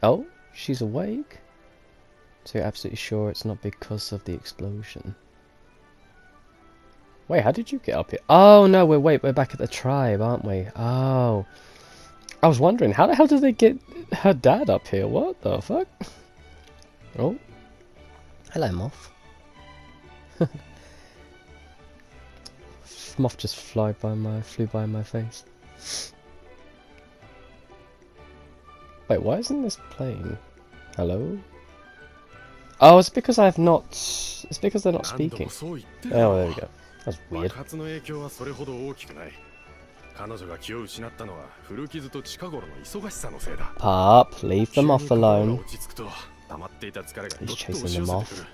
Oh, she's awake? So you're absolutely sure it's not because of the explosion? Wait, how did you get up here? Oh no, we're back at the tribe, aren't we? Oh. I was wondering, how the hell did they get her dad up here? What the fuck? Oh. Hello, Moth. Moth just flew by my face. Wait, why isn't this playing? Hello? Oh, it's because I've not... It's because they're not speaking. Oh, there we go. That's weird. Pop, leave the moth alone. He's chasing the moth.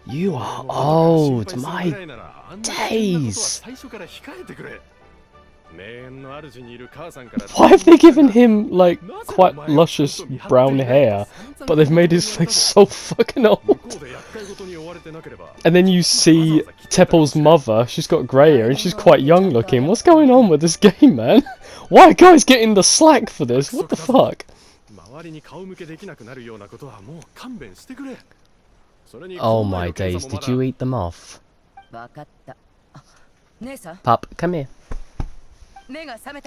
You are old, my days! Why have they given him, like, quite luscious brown hair, but they've made his face so fucking old? And then you see Teppel's mother, she's got grey hair and she's quite young looking. What's going on with this game, man? Why are guys getting the slack for this? What the fuck? Oh my days, did you eat the moth? Pup, come here.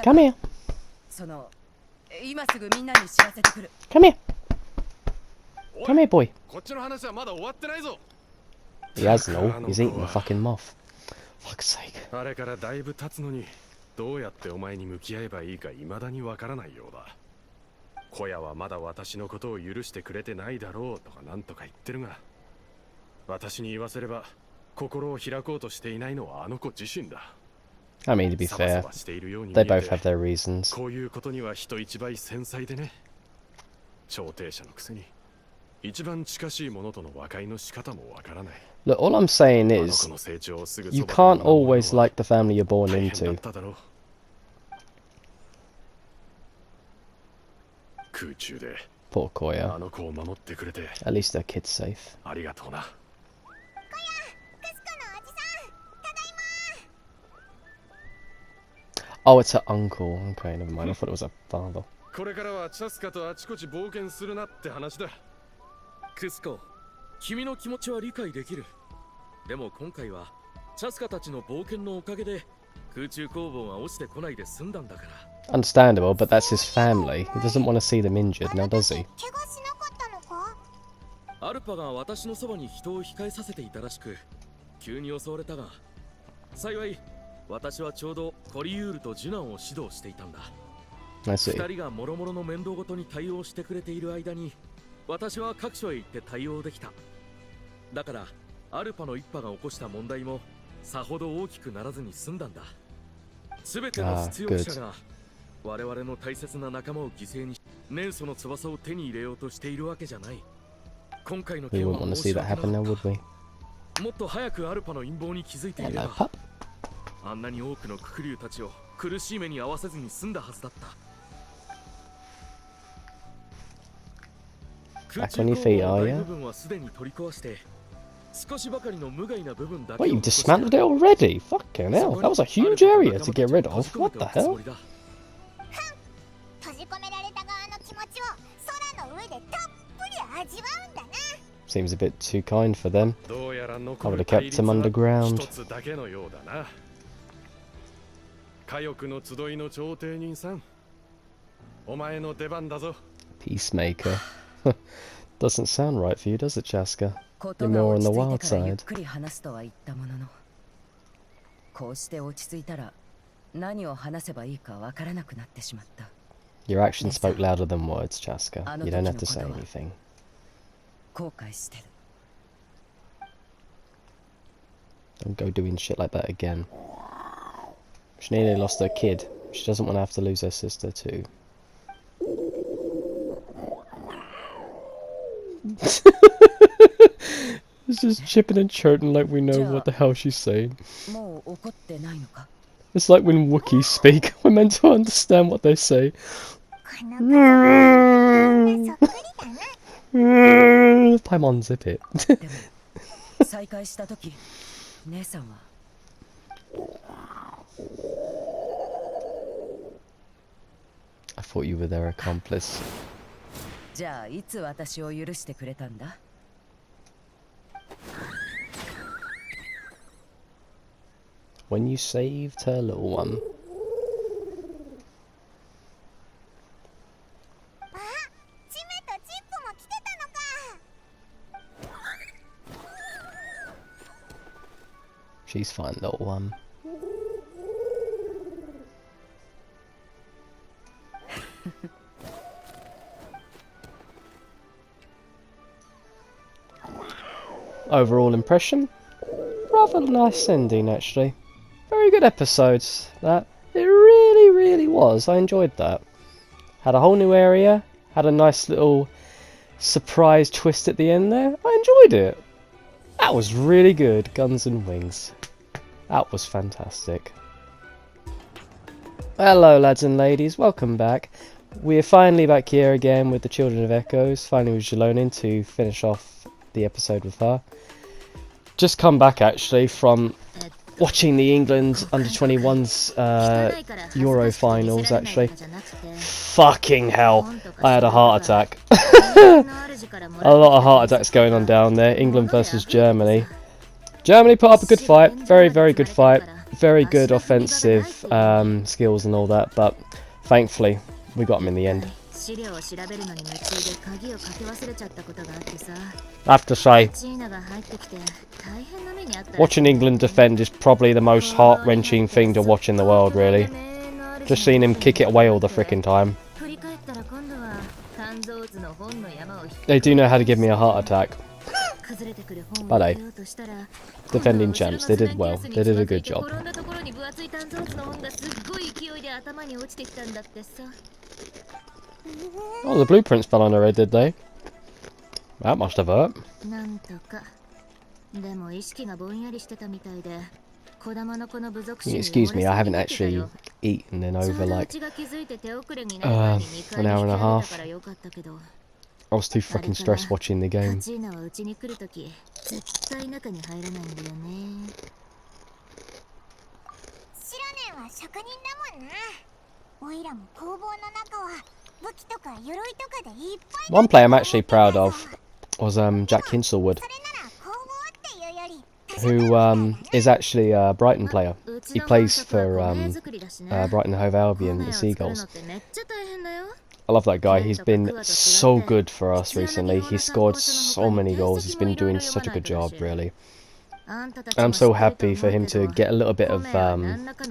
Come here. Come here. Come here, boy. He has no. He's eating the fucking moth. Fuck's sake. I mean, to be fair, they both have their reasons. Look, all I'm saying is, you can't always like the family you're born into. Poor Koya. At least their kid's safe. Oh, it's her uncle. Okay, never mind. I thought it was her father. Understandable, but that's his family. He doesn't want to see them injured, now does he? I see. Ah, good. We wouldn't want to see that happen now, would we? Hello, pup. Back on your feet, are you? Wait, you dismantled it already? Fucking hell, that was a huge area to get rid of. What the hell? Seems a bit too kind for them. I would have kept him underground. Peacemaker. Doesn't sound right for you, does it, Chaska? You're more on the wild side. Your actions spoke louder than words, Chaska. You don't have to say anything. Don't go doing shit like that again. She nearly lost her kid. She doesn't want to have to lose her sister too. It's just chipping and chirping like we know what the hell she's saying. It's like when Wookiees speak, we're meant to understand what they say. Paimon, zip it. I thought you were their accomplice. When you saved her little one. She's fine, little one. Overall impression? Rather nice ending, actually. Very good episodes, that. It really, really was. I enjoyed that. Had a whole new area. Had a nice little surprise twist at the end there. I enjoyed it. That was really good. Guns and Wings. That was fantastic. Hello, lads and ladies. Welcome back. We're finally back here again with the Children of Echoes. Finally with Jalonin to finish off the episode with her. Just come back actually from watching the England under-21s Euro finals actually. Fucking hell, I had a heart attack. A lot of heart attacks going on down there. England versus Germany. Germany put up a good fight, very, very good fight. Very good offensive skills and all that, but thankfully we got them in the end. I have to say, watching England defend is probably the most heart-wrenching thing to watch in the world, really. Just seeing him kick it away all the frickin' time. They do know how to give me a heart attack. But hey, defending champs, they did well. They did a good job. Oh, the blueprints fell on her head, did they? That must have hurt. Excuse me, I haven't actually eaten in over like an hour and a half. I was too fucking stressed watching the game. One player I'm actually proud of was Jack Kinselwood, who is actually a Brighton player. He plays for Brighton Hove Albion, the Seagulls. I love that guy. He's been so good for us recently. He's scored so many goals. He's been doing such a good job, really. And I'm so happy for him to get a little bit of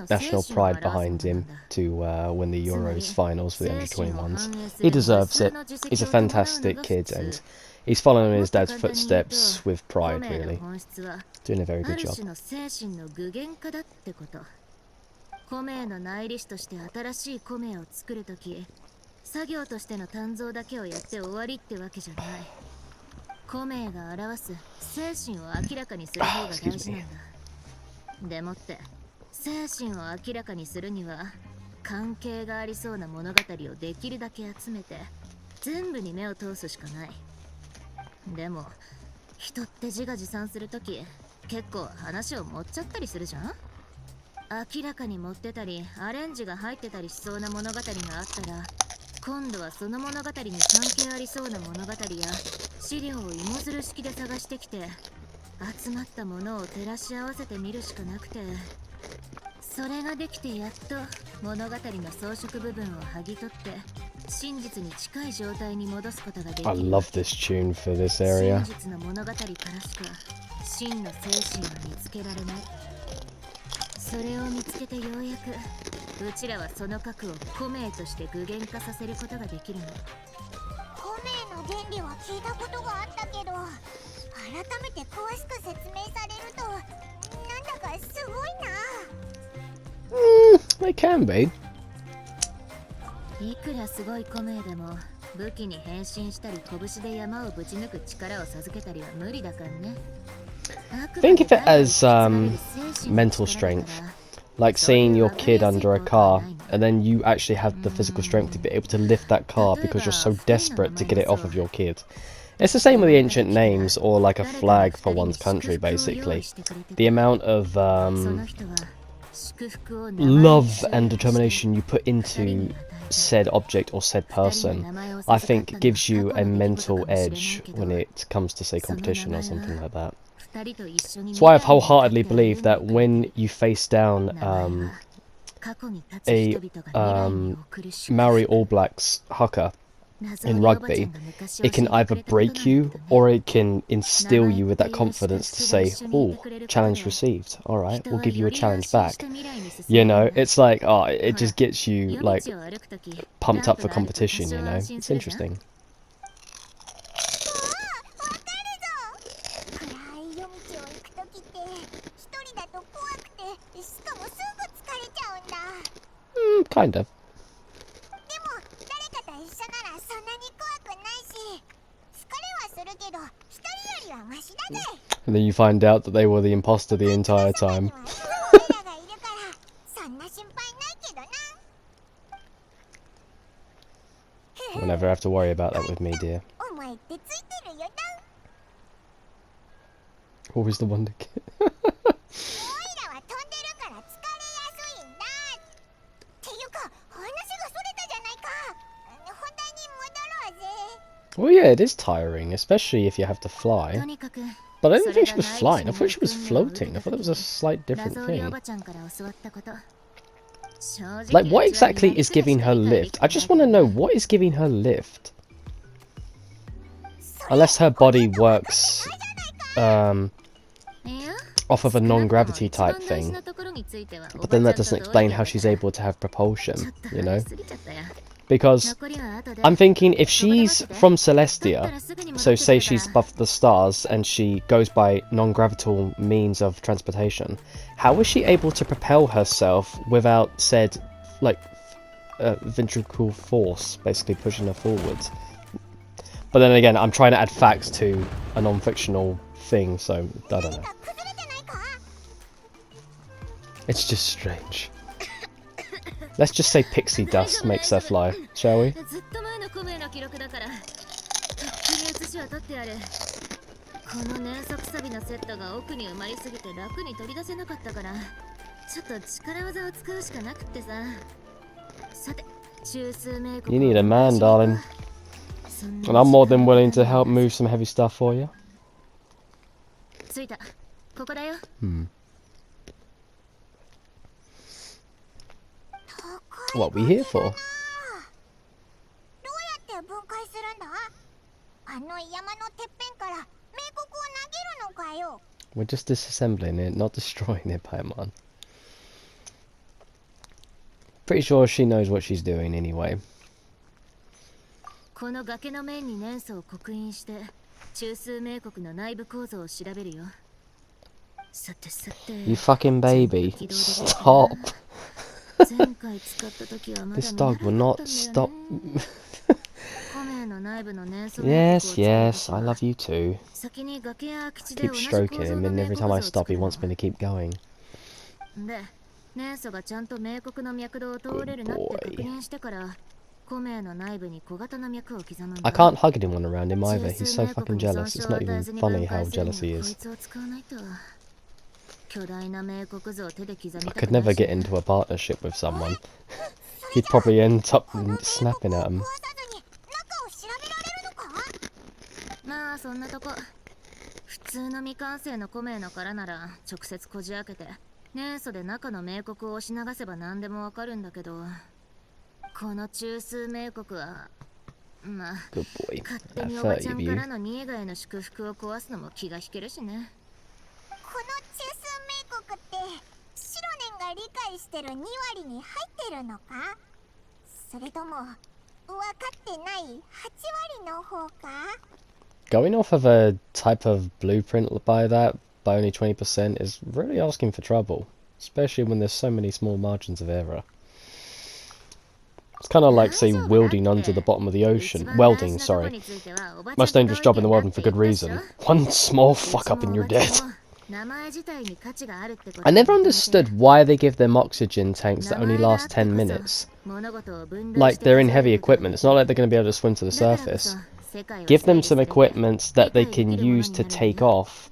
national pride behind him to win the Euros finals for the under-21s. He deserves it. He's a fantastic kid and he's following in his dad's footsteps with pride, really. Doing a very good job. Excuse me. でもって精神を明らかにするには関係がありそうな物語をできるだけ集めて全部に目を通すしかない。でも人って自画自賛するとき結構話を持っちゃったりするじゃん。明らかに持ってたりアレンジが入ってたりしそうな物語があったら今度はその物語に関係ありそうな物語や資料を芋づる式で探してきて集まったものを照らし合わせてみるしかなくてそれができてやっと物語の装飾部分を剥ぎ取って真実に近い状態に戻すことができる。I love this tune for this area. 真実の物語からしか真の精神は見つけられない。それを見つけてようやくうちらはその核を古名として具現化させることができるの。古名の原理は聞いたことがあったけど改めて詳しく説明されるとなんだかすごいな。They can be. いくらすごい古名でも武器に変身したり拳で山をぶち抜く力を授けたりは無理だからね。Think of it as mental strength, like seeing your kid under a car and then you actually have the physical strength to be able to lift that car because you're so desperate to get it off of your kid. It's the same with the ancient names or like a flag for one's country, basically. The amount of love and determination you put into said object or said person, I think gives you a mental edge when it comes to, say, competition or something like that. That's why I've wholeheartedly believed that when you face down a Maori All Blacks hooker in rugby, it can either break you or it can instill you with that confidence to say, oh, challenge received, alright, we'll give you a challenge back. You know, it's like, oh, it just gets you, like, pumped up for competition, you know? It's interesting. Kind of. And then you find out that they were the imposter the entire time. You'll never have to worry about that with me, dear. Always the one to get. Well, yeah, it is tiring, especially if you have to fly. But I didn't think she was flying, I thought she was floating. I thought it was a slight different thing. Like, what exactly is giving her lift? I just want to know, what is giving her lift? Unless her body works off of a non-gravity type thing. But then that doesn't explain how she's able to have propulsion, you know? Because I'm thinking, if she's from Celestia, so say she's above the stars and she goes by non-gravitational means of transportation, how is she able to propel herself without said, like, ventricular force, basically pushing her forwards? But then again, I'm trying to add facts to a non-fictional thing, so I don't know. It's just strange. Let's just say pixie dust makes her fly, shall we? You need a man, darling. And I'm more than willing to help move some heavy stuff for you. What are we here for? We're just disassembling it, not destroying it, Paimon. Pretty sure she knows what she's doing anyway. You fucking baby. Stop. This dog will not stop. Yes, yes, I love you too. Keep stroking him, and every time I stop he wants me to keep going. Good boy. I can't hug anyone around him either, he's so fucking jealous. It's not even funny how jealous he is. I could never get into a partnership with someone. He'd probably end up snapping at him. Good boy. At 30 of you. Going off of a type of blueprint by only 20% is really asking for trouble, especially when there's so many small margins of error. It's kind of like, say, welding under the bottom of the ocean. Welding, sorry. Most dangerous job in the world, and for good reason. One small fuck up and you're dead. I never understood why they give them oxygen tanks that only last 10 minutes. Like, they're in heavy equipment. It's not like they're going to be able to swim to the surface. Give them some equipment that they can use to take off,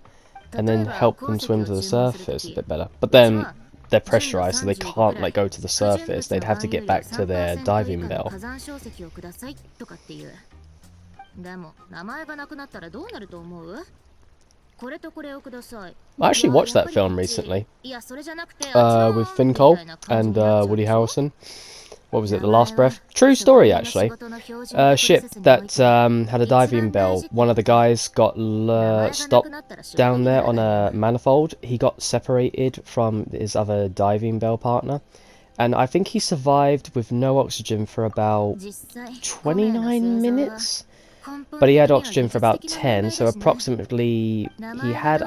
and then help them swim to the surface a bit better. But then, they're pressurized, so they can't like go to the surface. They'd have to get back to their diving bell. I actually watched that film recently with Finn Cole and Woody Harrelson. What was it? The Last Breath? True story, actually. Ship that had a diving bell. One of the guys got stopped down there on a manifold. He got separated from his other diving bell partner. And I think he survived with no oxygen for about 29 minutes. But he had oxygen for about 10, so approximately he had,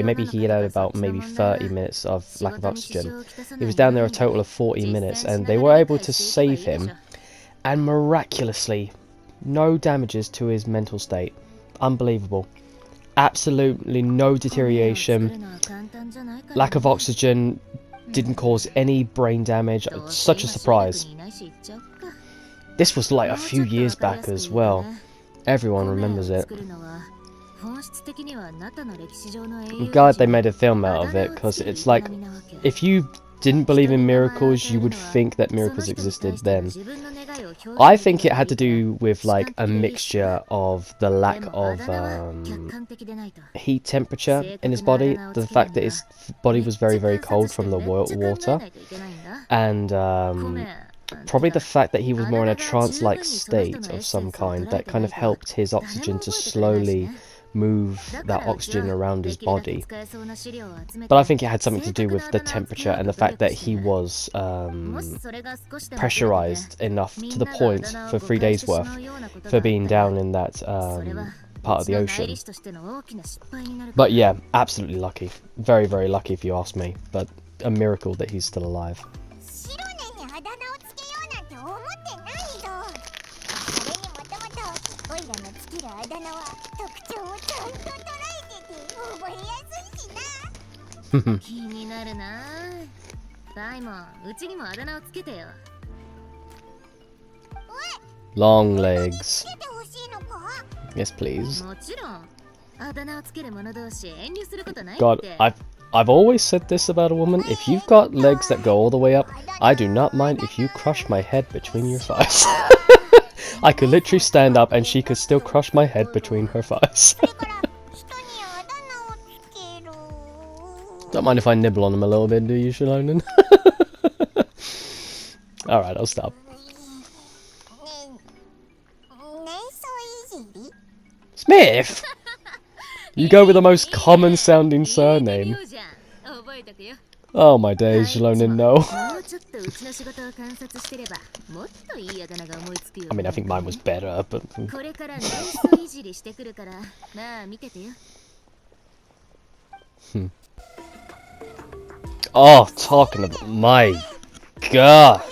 maybe he had about 30 minutes of lack of oxygen. He was down there a total of 40 minutes, and they were able to save him, and miraculously, no damages to his mental state. Unbelievable. Absolutely no deterioration. Lack of oxygen didn't cause any brain damage. Such a surprise. This was like a few years back as well. Everyone remembers it. I'm glad they made a film out of it, because it's like, if you didn't believe in miracles, you would think that miracles existed then. I think it had to do with like a mixture of the lack of heat temperature in his body, the fact that his body was very, very cold from the water, and probably the fact that he was more in a trance-like state of some kind that kind of helped his oxygen to slowly move that oxygen around his body. But I think it had something to do with the temperature and the fact that he was pressurized enough to the point for 3 days worth for being down in that part of the ocean. But yeah, absolutely lucky. Very, very lucky if you ask me, but a miracle that he's still alive. Long legs. Yes, please. God, I've always said this about a woman. If you've got legs that go all the way up, I do not mind if you crush my head between your thighs. I could literally stand up and she could still crush my head between her thighs. Don't mind if I nibble on them a little bit, do you, Shalonen? Alright, I'll stop. Smith! You go with the most common sounding surname. Oh my days, Shalonen, no. I mean, I think mine was better, but... Oh, talking about... My God!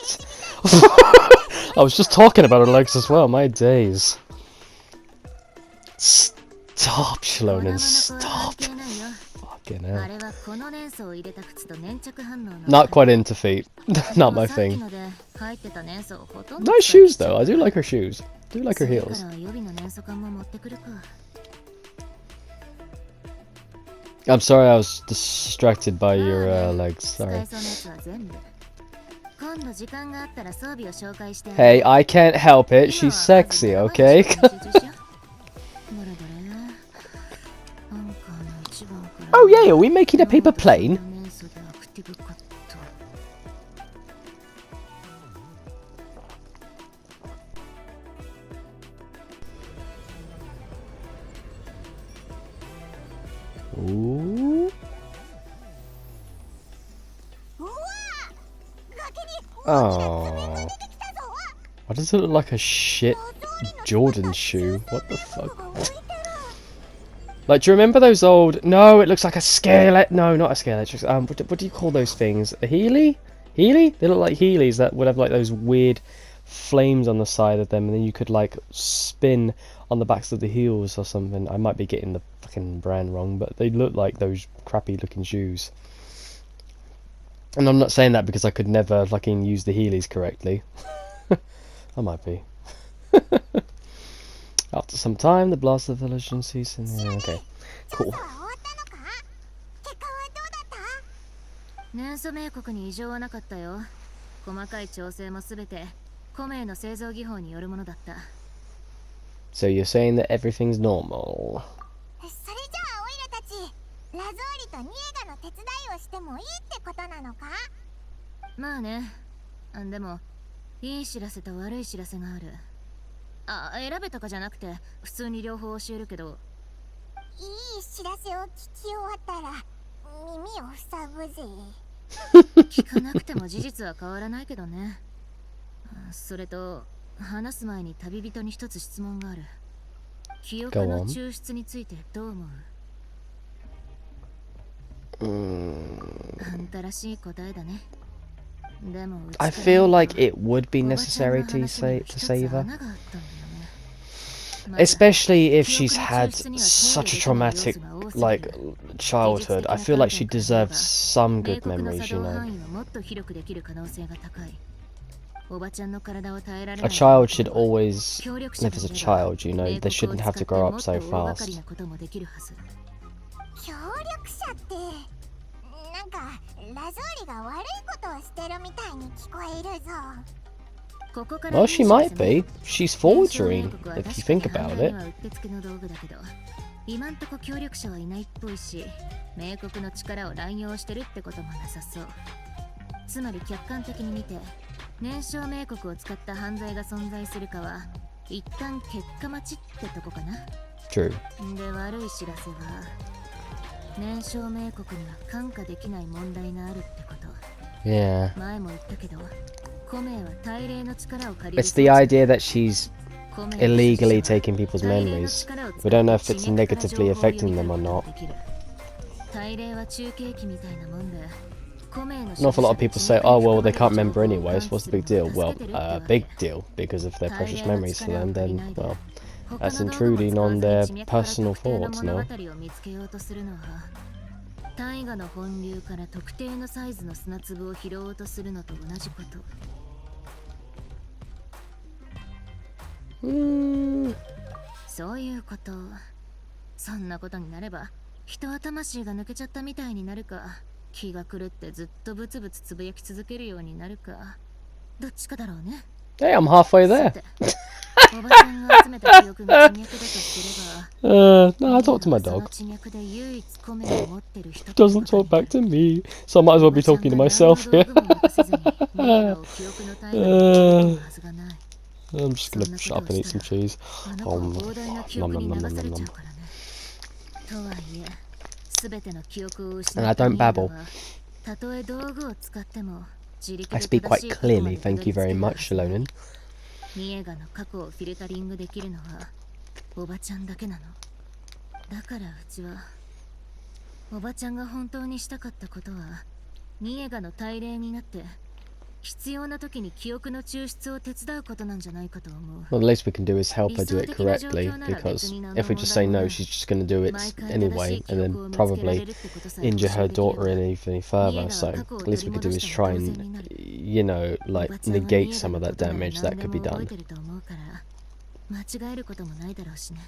I was just talking about her legs as well, my days. Stop, Shalonen, stop. Fucking hell. Not quite into feet. Not my thing. Nice shoes though, I do like her shoes. I do like her heels. I'm sorry, I was distracted by your legs, sorry. Hey, I can't help it, she's sexy, okay? Oh yeah, are we making a paper plane? Ooh. Oh. Why does it look like a shit Jordan shoe? What the fuck? Like, do you remember those old... No, it looks like a scale... No, not a scale. What do you call those things? A Heeley? Heeley? They look like Heelys that would have, like, those weird flames on the side of them, and then you could, like, spin on the backs of the heels or something. I might be getting the fucking brand wrong, but they look like those crappy-looking shoes. And I'm not saying that because I could never fucking use the Heelys correctly. I might be. After some time, the blast of the village ceased. Okay, cool. 年素名国に異常はなかったよ。細かい調整もすべて古名の製造技法によるものだった。 So you're saying that everything's normal? それじゃあオイラたちラゾーリとニエガの手伝いをしてもいいってことなのか？まあね。でもいい知らせと悪い知らせがある。選べとかじゃなくて普通に両方教えるけど。いい知らせを聞き終わったら耳を塞ぐぜ。聞かなくても事実は変わらないけどね。それと話す前に旅人に一つ質問がある。記憶の抽出についてどう思う？あんたらしい答えだね。でも I feel like it would be necessary to save her. Especially if she's had such a traumatic, like, childhood. I feel like she deserves some good memories, you know. A child should always live as a child, you know. They shouldn't have to grow up so fast. 協力者ってなんかラゾーリが悪いことをしてるみたいに聞こえるぞ。Well, she might be. She's forgery, if you think about it. 今んとこ協力者はいないっぽいし、明国の力を乱用してるってこともなさそう。つまり客観的に見て、年少明国を使った犯罪が存在するかは一旦結果待ちってとこかな。True. で、悪い知らせは年少明国には看過できない問題があるってこと。Yeah. 前も言ったけど、古名は大霊の力を借りる。It's the idea that she's illegally taking people's memories. We don't know if it's negatively affecting them or not. 大霊は中継機みたいなもんで。An awful lot of people say, oh, well, they can't remember anyways, what's the big deal? Well, big deal, because if they're precious memories for them, then, well, that's intruding on their personal thoughts, no? 大河の本流から特定のサイズの砂粒を拾おうとするのと同じこと。そういうこと。そんなことになれば人は魂が抜けちゃったみたいになるか、気が狂ってずっとブツブツつぶやき続けるようになるか、どっちかだろうね。Hey, I'm halfway there. おばちゃんが集めた記憶が地脈だとすれば、no, I talk to my dog. Doesn't talk back to me, so I might as well be talking to myself here. I'm just gonna shut up and eat some cheese. Nom, nom, nom, nom, nom, nom. And I don't babble. I speak quite clearly, thank you very much, Shalonin. ニエガの過去をフィルタリングできるのはおばちゃんだけなの。だからうちはおばちゃんが本当にしたかったことはニエガの大霊になって必要な時に記憶の抽出を手伝うことなんじゃないかと思う。Well, the least we can do is help her do it correctly, because if we just say no, she's just going to do it anyway, and then probably injure her daughter even further. So the least we could do is try and, you know, like negate some of that damage that could be done. 間違えることもないだろうしね。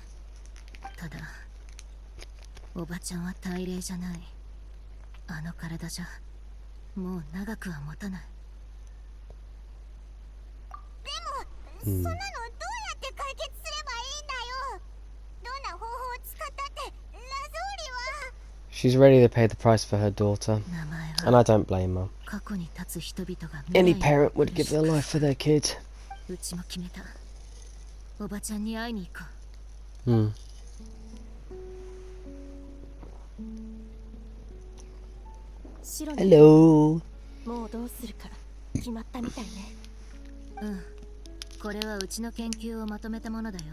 ただ、おばちゃんは大霊じゃない。あの体じゃもう長くは持たない。そんなのどうやって解決すればいいんだよ。どんな方法を使ったってラゾーリは。She's ready to pay the price for her daughter, and I don't blame her. Any parent would give their life for their kid. うちも決めた。おばちゃんに会いに行こう。Hello. もうどうするか決まったみたいね。うん。これはうちの研究をまとめたものだよ。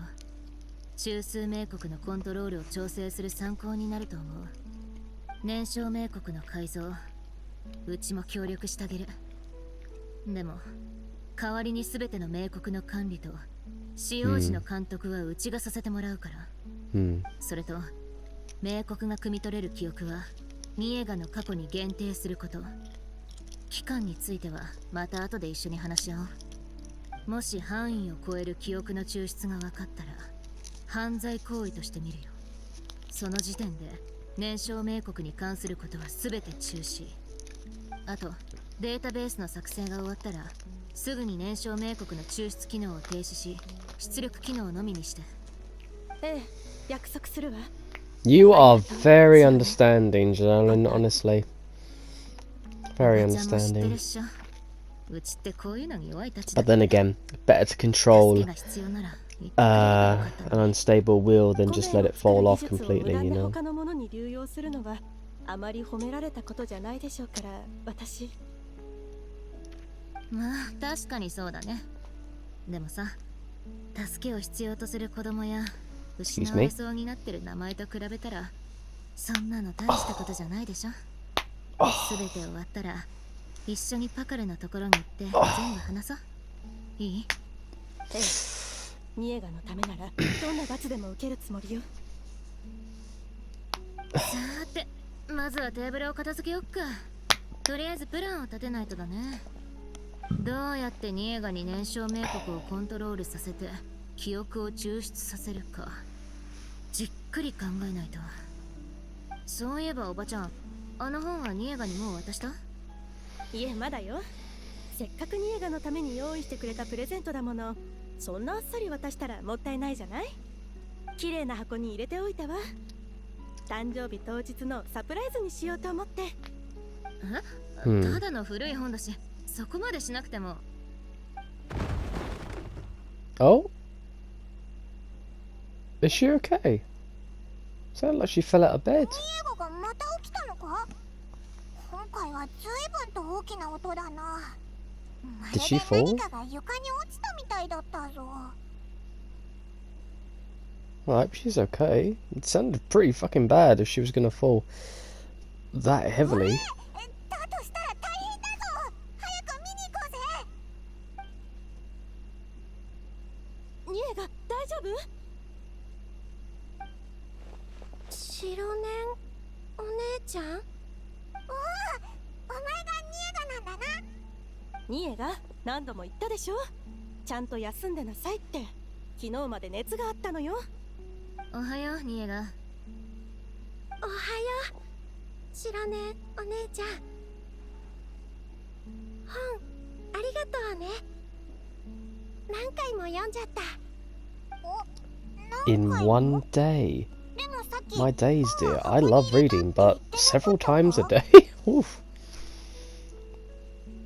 中枢明国のコントロールを調整する参考になると思う。年少明国の改造、うちも協力してあげる。でも代わりに全ての明国の管理と使用時の監督はうちがさせてもらうから。それと明国が汲み取れる記憶はニエガの過去に限定すること。期間についてはまた後で一緒に話し合おう。もし範囲を超える記憶の抽出が分かったら犯罪行為として見るよ。その時点で年少明国に関することは全て中止。あとデータベースの作成が終わったらすぐに燃焼明国の抽出機能を停止し出力機能のみにして。ええ、約束するわ。 You are very understanding, Jalen, honestly. お Very ばちゃんも知ってる understanding. っしょ。うちってこういうのに弱いたち But だ。 then again, better to 助け control が必要なら言ってくれればよかった an のに。 unstable will than just let it fall off 個面を作る技術を completely, 無 you 断で know? 他のものに流用するのはあまり褒められたことじゃないでしょうから、私。まあ確かにそうだね。でもさ、助けを必要とする子供や失われそうになってる名前と比べたらそんなの大したことじゃないでしょ。すべて終わったら一緒にパカルのところに行って全部話そう。いい？ええ、ニエガのためならどんな罰でも受けるつもりよ。さーて、まずはテーブルを片付けよっか。とりあえずプランを立てないとだね。どうやってニエガに燃焼明国をコントロールさせて記憶を抽出させるかじっくり考えないと。そういえばおばちゃん、あの本はニエガにもう渡した？いえ、まだよ。せっかくニエガのために用意してくれたプレゼントだもの。そんなあっさり渡したらもったいないじゃない。綺麗な箱に入れておいたわ。誕生日当日のサプライズにしようと思って。ただの古い本だし、そこまでしなくても。Oh? Is she okay? Sounded like she fell out of bed. ニエゴがまた起きたのか？今回は随分と大きな音だな。まる Did she で fall? 何かが床に落ちたみたいだったぞ。 Well, I hope she's okay. It sounded pretty fucking bad if she was gonna fall that heavily. だとしたら大変だぞ。早く見に行こうぜ。ニエガ、大丈夫？白年お姉ちゃん？おお、お前がニエガなんだな。ニエガ、何度も言ったでしょ。ちゃんと休んでなさいって。昨日まで熱があったのよ。おはようニエガ。おはよう、白年お姉ちゃん。本ありがとうね。何回も読んじゃった。お、 In 何回も？ one day. でもさっき My days, dear. I love reading, but several times a day? Oof.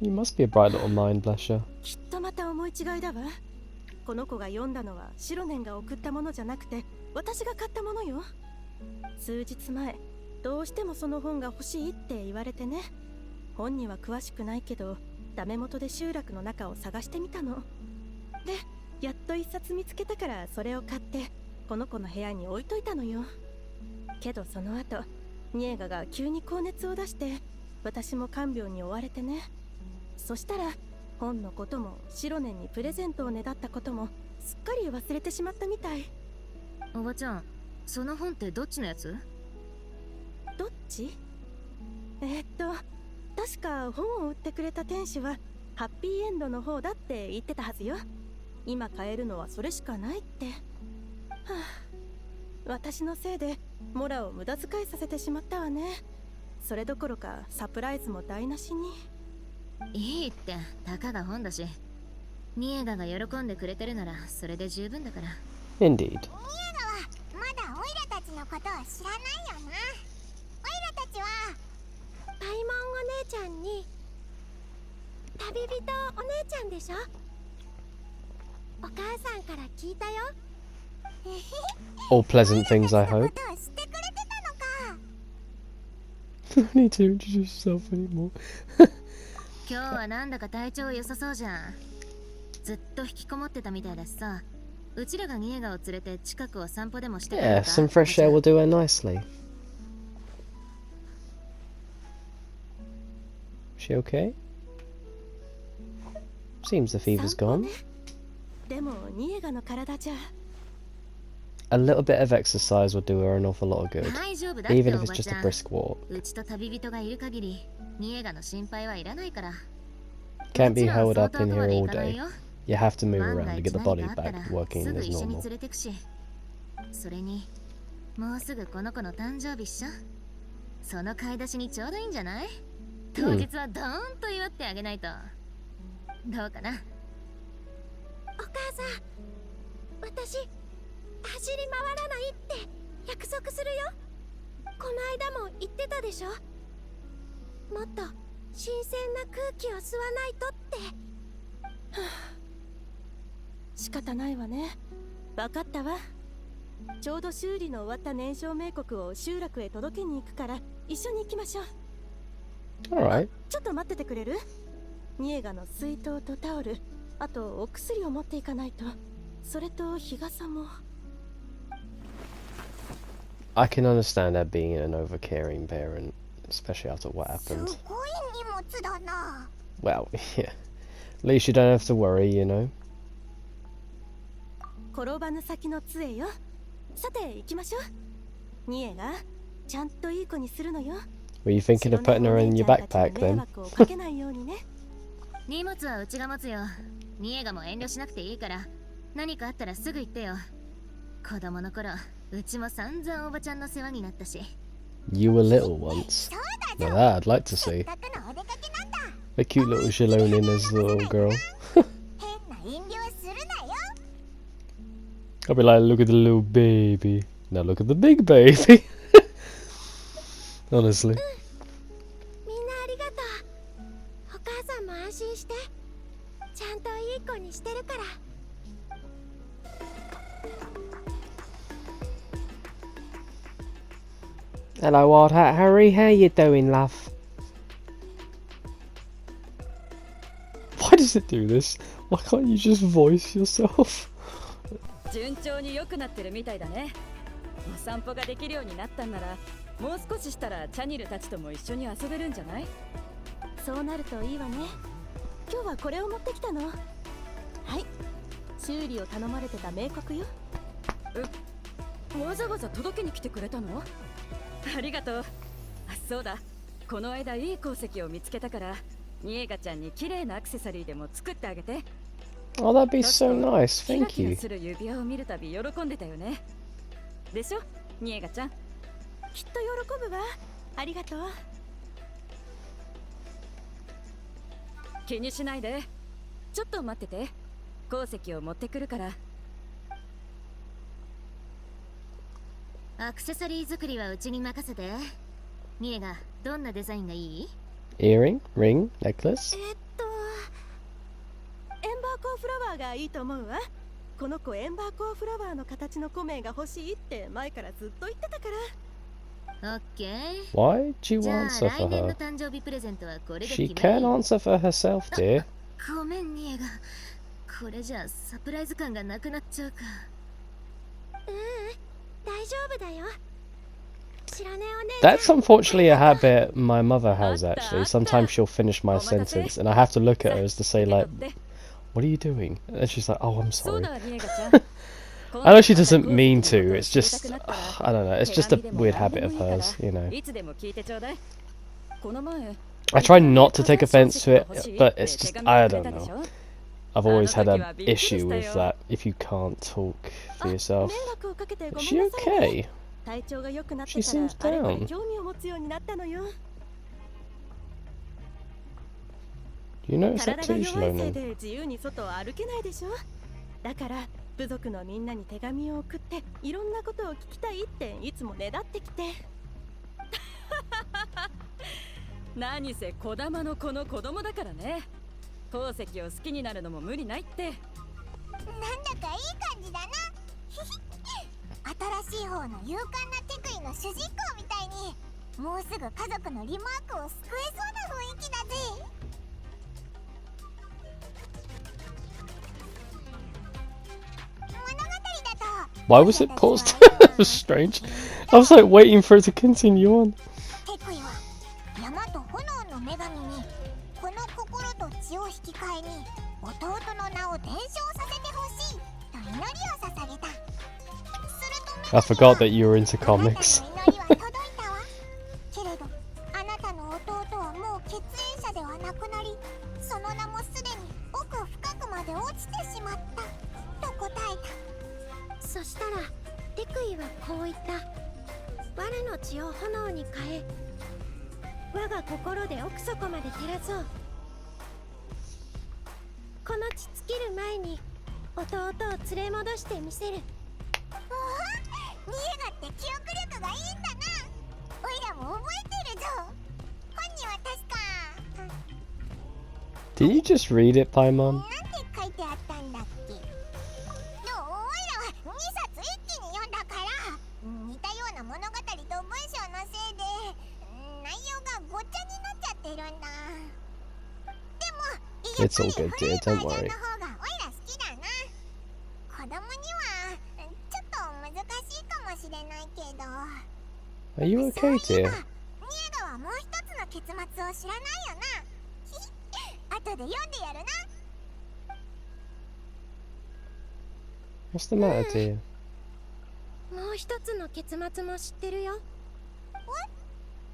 You must be a bright little mind, bless you. きっとまた思い違いだわ。この子が読んだのは白年が送ったものじゃなくて私が買ったものよ。数日前、どうしてもその本が欲しいって言われてね。本には詳しくないけどダメ元で集落の中を探してみたので、やっと一冊見つけたからそれを買ってこの子の部屋に置いといたのよ。けどその後ニエガが急に高熱を出して私も看病に追われてね。そしたら本のことも白年にプレゼントをねだったこともすっかり忘れてしまったみたい。おばちゃん、その本ってどっちのやつ？どっち？確か本を売ってくれた店主はハッピーエンドの方だって言ってたはずよ。今買えるのはそれしかないって。はあ、私のせいでモラを無駄遣いさせてしまったわね。それどころかサプライズも台無しに。いいって、たかが本だし。ニエガが喜んでくれてるならそれで十分だから。 Indeed. ニエガはまだオイラたちのことを知らないよな。オイラたちはパイモンお姉ちゃんに旅人お姉ちゃんでしょ。お母さんから聞いたよ。 All pleasant things, I オイ hope. ラたちのことを知ってくれてたのか。 Don't need to introduce yourself anymore. 今日はなんだか体調良さそうじゃん。ずっと引きこもってたみたいだしさ。うちらがニエガを連れて近くを散歩でもしてくれ Yeah, るか？ some fresh air will do her nicely. She okay? Seems the fever's 散歩 gone. ね。でもニエガの体じゃ。 A little bit of exercise will do her an awful lot of good, 大丈夫だって even if お it's ば just ち a ゃん。 brisk walk. うちと旅人がいる限りニエガの心配はいらないから。 Can't be もちろん held up 相 in 当と here までい all かない day. よ。 You have to move 万 around が to 一 get the 何 body かあったら back working すぐ as 一緒に normal. 連れてくし。それにもうすぐこの子の誕生日っしょ。その買い出しにちょうどいいんじゃない？当日はドーンと祝ってあげないと。どうかな。お母さん、私走り回らないって約束するよ。この間も言ってたでしょ。もっと新鮮な空気を吸わないとって。仕方ないわね。分かったわ。ちょうど修理の終わった燃焼冥国を集落へ届けに行くから一緒に行きましょう。Alright. ちょっと待っててくれる？ニエガの水筒とタオル、あとお薬を持っていかないと。それと日傘も。I can understand that being an overcaring parent, especially after what す happened. ごい荷物だな。 Well, yeah. At least you don't have to worry, you know. 転ばぬ先の杖よ。さて行きましょう。ニエがちゃんといい子にするのよ。Were you thinking of putting her in your backpack 迷 then? 惑をかけないようにね。荷物はうちが持つよ。ニエガも遠慮しなくていいから、何かあったらすぐ言ってよ。子供の頃、うちも散々おばちゃんの世話になったし。You were little once. そうだ Now ぞ。 that I'd like to せ see. っかくのお出かけなんだ。 A cute little Shilonin as the little girl. 変な遠慮するなよ。 I'll be like, look at the little baby. Now look at the big baby. Honestly. みんなありがとう。お母さんも安心して。ちゃんといい子にしてるから。 Hello, Odd Hat Harry. How you doing, love? Why does it do this? Why can't you just voice yourself? 順調に良くなってるみたいだね。お散歩ができるようになったんなら、もう少ししたらチャニルたちとも一緒に遊べるんじゃない？そうなるといいわね。今日はこれを持ってきたの。はい、修理を頼まれてた冥国よ。わざわざ届けに来てくれたの？ありがとう。あ、そうだ。この間いい鉱石を見つけたから、ニエガちゃんに綺麗なアクセサリーでも作ってあげて。Oh, that'd be so nice. キラ Thank キラ you. する指輪を見るたび喜んでたよね。でしょ、ニエガちゃん。きっと喜ぶわ。ありがとう。気にしないで。ちょっと待ってて。鉱石を持ってくるから。アクセサリー作りはうちに任せて。ニエガ、どんなデザインがいい？ Earring, ring, necklace. エンバーコーフラワーがいいと思うわ。この子エンバーコーフラワーの形のコメが欲しいって前からずっと言ってたから。オッケー。 Why do you じゃあ answer 来 for 年の her? 誕生日プレゼントはこれで She 決ま can り。 answer for herself, dear. ごめんニエガ。これじゃあサプライズ感がなくなっちゃうか。大丈夫だよ。知らねえお姉ちゃん。 That's unfortunately a habit my mother has, actually. Sometimes she'll finish my sentence and I have to look at her as to say, like, what are you doing? And she's like, oh, I'm そう sorry. だ、ニエガちゃん。 I know she doesn't mean to, it's just, I don't know, it's just a weird habit of hers, you know. いつでも聞いてちょうだい。この前 I try not to take offense to it, but it's just, I don't know. I've always had an issue with that, if you can't talk for yourself. 迷惑をかけてご Is めん she なさいね。 okay? 体調が良くなって She から seems あれこれ down. 興味を持つようになったのよ。 You notice 体 that が too, 弱いせい Shlonen? で自由に外を歩けないでしょ。だから部族のみんなに手紙を送っていろんなことを聞きたいっていつもねだってきて。何せ小玉の子の子供だからね。鉱石を好きになるのも無理ないって。なんだかいい感じだな。新しい方の勇敢なテクイの主人公みたいに、もうすぐ家族のリマークを救えそうな雰囲気だぜ。物語だと Why was it paused? That was strange. I was like waiting for it to continue on. テクイは山と炎の女神にこの心と血を引き換えに弟の名を伝承させてほしいと祈りを捧げた。すると I forgot that you were into comics. あなたの祈りは届いたわ。けれどあなたの弟はもう血縁者ではなくなり、その名もすでに奥深くまで落ちてしまったと答えた。そしたらテクイはこう言った。我の血を炎に変え我が心で奥底まで照らそう。この地尽きる前に弟を連れ戻してみせる。おお、ニエガって記憶力がいいんだな。おいらも覚えてるぞ。本には確か Did you just read it, Paimon? なんて書いてあったんだっけ。でもおいらは2冊一気に読んだから、似たような物語と文章のせいで内容がごっちゃになっちゃってるんだ。でもやっ It's ぱ all り good, 古い dear. バー Don't ジョン worry. の方がおいら好きだな。子供にはちょっと難しいかもしれないけど。 Are you そう okay, いえば dear? ニエガはもう一つの結末を知らないよな。後で読んでやるな。 What's the matter, dear? もう一つの結末も知ってるよ。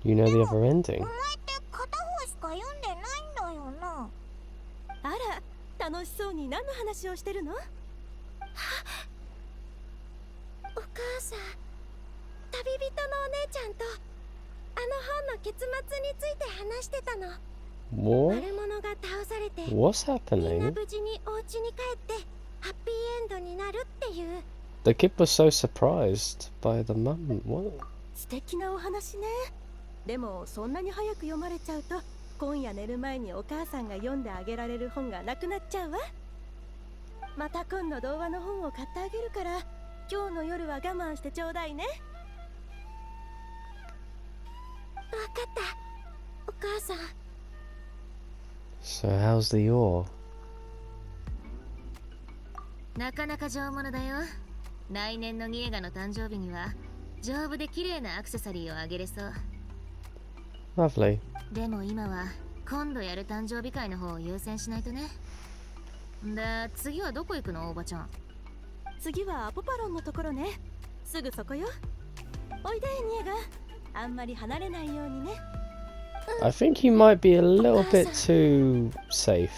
You know the other お前 ending. って片方しか読んでないんだよな。あら、楽しそうに何の話をしてるの？お母さん、旅人のお姉ちゃんとあの本の結末について話してたの。 What? 悪者が倒されて What's みんな happening? 無事にお家に帰ってハッピーエンドになるっていう。 The kid was so surprised by the mum. What? 素敵なお話ね。でもそんなに早く読まれちゃうと、今夜寝る前にお母さんが読んであげられる本がなくなっちゃうわ。また今度童話の本を買ってあげるから、今日の夜は我慢してちょうだいね。わかった、お母さん。 So how's the oar? なかなか上物だよ。来年のニエガの誕生日には丈夫で綺麗なアクセサリーをあげれそう。 Lovely. でも今は今度やる誕生日会の方を優先しないとね。で、次はどこ行くの、おばちゃん。次はアポパロンのところね。すぐそこよ。おいでニエガ、あんまり離れないようにね。 I think you might be a little bit too safe.